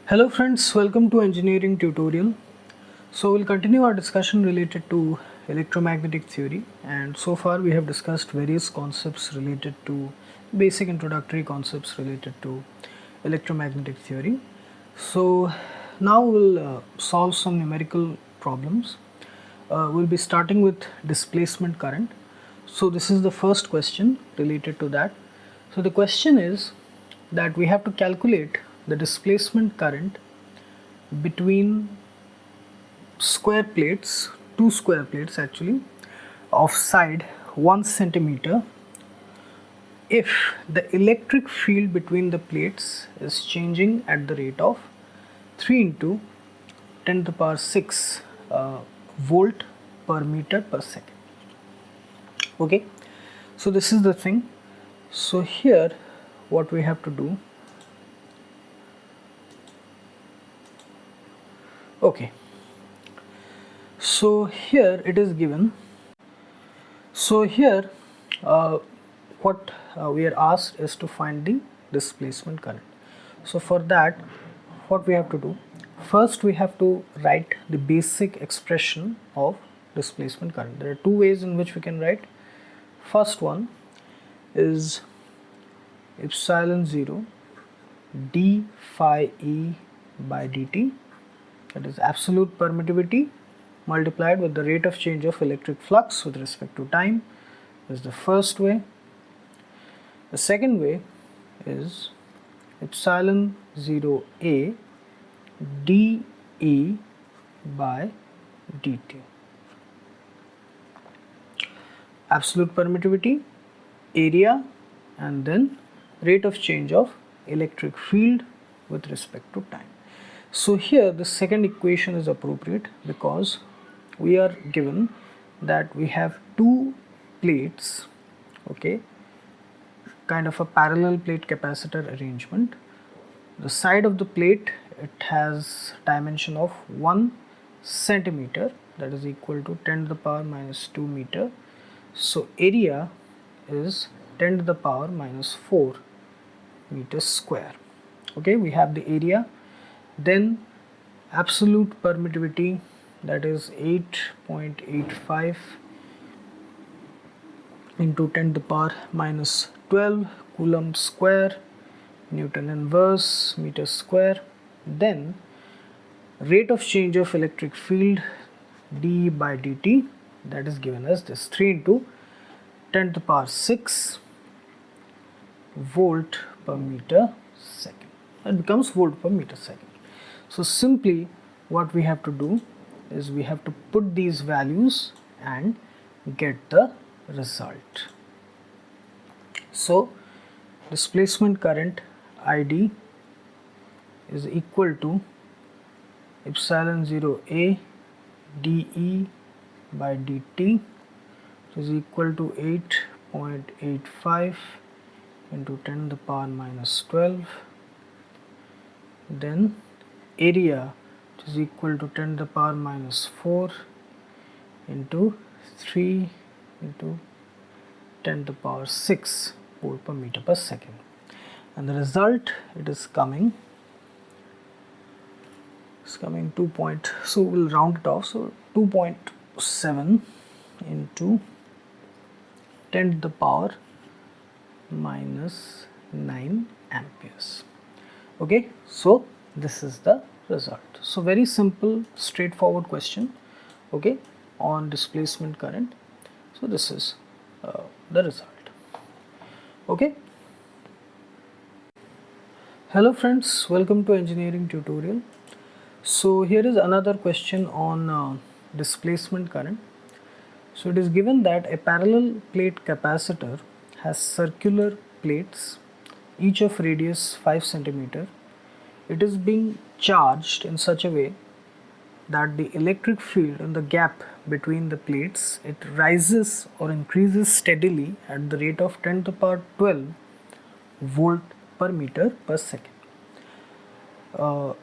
Hello friends, welcome to engineering tutorial. So we'll continue our discussion related to electromagnetic theory, and so far we have discussed various concepts related to basic introductory concepts related to electromagnetic theory. So now we'll solve some numerical problems. We'll be starting with displacement current. So this is the first question related to that. So the question is that we have to calculate the displacement current between square plates, two square plates actually, of side 1 centimeter if the electric field between the plates is changing at the rate of 3 into 10 to the power 6 volt per meter per second. Okay, so this is the thing. So here what we have to do, okay, so here it is given. So here what we are asked is to find the displacement current. So for that, what we have to do, first we have to write the basic expression of displacement current. There are two ways in which we can write. First one is epsilon 0 d phi e by dt, that is absolute permittivity multiplied with the rate of change of electric flux with respect to time, is the first way. The second way is epsilon 0 a dE by dt. Absolute permittivity, area, and then rate of change of electric field with respect to time. So here the second equation is appropriate because we are given that we have two plates, okay, kind of a parallel plate capacitor arrangement. The side of the plate, it has dimension of 1 centimeter, that is equal to 10 to the power minus 2 meter. So area is 10 to the power minus 4 meters square. Okay, we have the area. Then absolute permittivity, that is 8.85 into 10 to the power minus 12 coulomb square Newton inverse meter square. Then rate of change of electric field d by dt, that is given as this 3 into 10 to the power 6 volt per meter second. That becomes volt per meter second. So simply what we have to do is we have to put these values and get the result. So displacement current ID is equal to epsilon 0 a dE by dt, which is equal to 8.85 into 10 to the power minus 12. Then area, which is equal to 10 to the power minus 4 into 3 into 10 to the power 6 volt per meter per second, and the result, it is coming 2 point, so we'll round it off, so 2.7 into 10 to the power minus 9 amperes. Okay, so this is the result. So very simple, straightforward question, okay, on displacement current. So this is the result. Okay. Hello friends, welcome to engineering tutorial. So here is another question on displacement current. So it is given that a parallel plate capacitor has circular plates, each of radius 5 centimeter. It is being charged in such a way that the electric field in the gap between the plates, it rises or increases steadily at the rate of 10 to the power 12 volt per meter per second.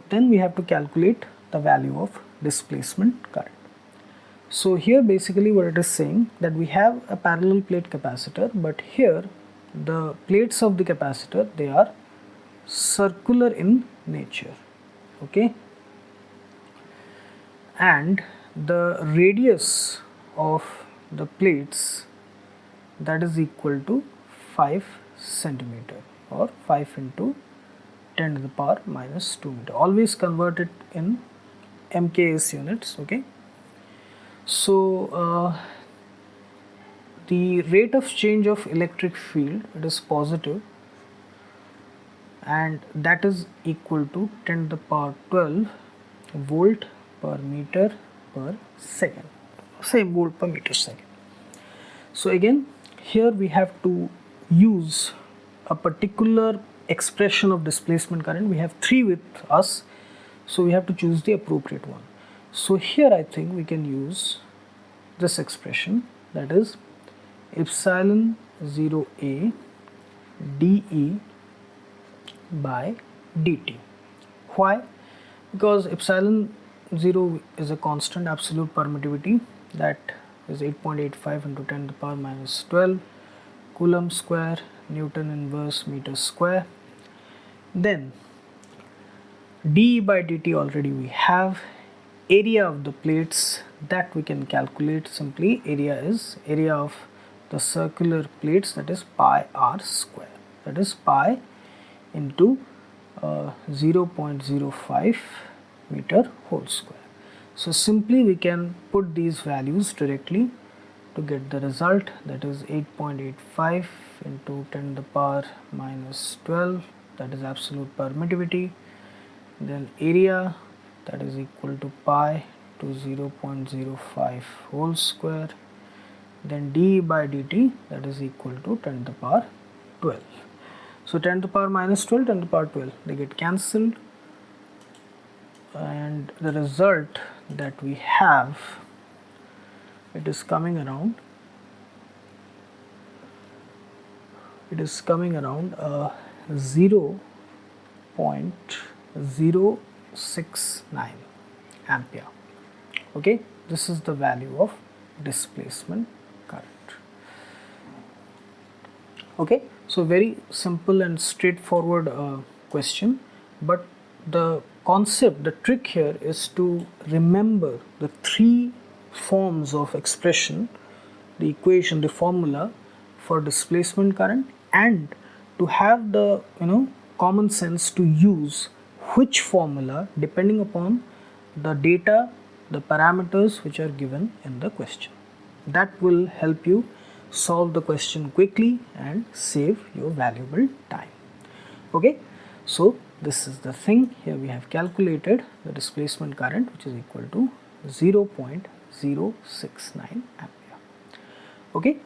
Then we have to calculate the value of displacement current. So here basically what it is saying, that we have a parallel plate capacitor, but here the plates of the capacitor, they are circular in nature. okay, and the radius of the plates, that is equal to 5 centimeter, or 5 into 10 to the power minus 2 meter. Always convert it in MKS units, okay. So the rate of change of electric field, it is positive, and that is equal to 10 to the power 12 volt per meter per second, same volt per meter second. So again, here we have to use a particular expression of displacement current. We have 3 with us, so we have to choose the appropriate one. So here I think we can use this expression, that is epsilon 0A dE by dt. Why? Because epsilon 0 is a constant absolute permittivity, that is 8.85 into 10 to the power minus 12 Coulomb square Newton inverse meter square. Then dE by dt already we have. Area of the plates, that we can calculate simply. Area is area of the circular plates, that is pi r square, that is pi into 0.05 meter whole square. So simply we can put these values directly to get the result, that is 8.85 into 10 to the power minus 12, that is absolute permittivity. Then area, that is equal to pi to 0.05 whole square. Then dE by dt, that is equal to 10 to the power 12. So 10 to the power minus 12, 10 to the power 12, they get cancelled, and the result that we have, it is coming around 0.069 ampere. Okay, this is the value of displacement current. Okay, so very simple and straightforward question, but the concept, the trick here is to remember the 3 forms of expression, the equation, the formula for displacement current, and to have the common sense to use which formula depending upon the data, the parameters which are given in the question. That will help you solve the question quickly and save your valuable time. Okay, so this is the thing. Here we have calculated the displacement current, which is equal to 0.069 ampere. Okay,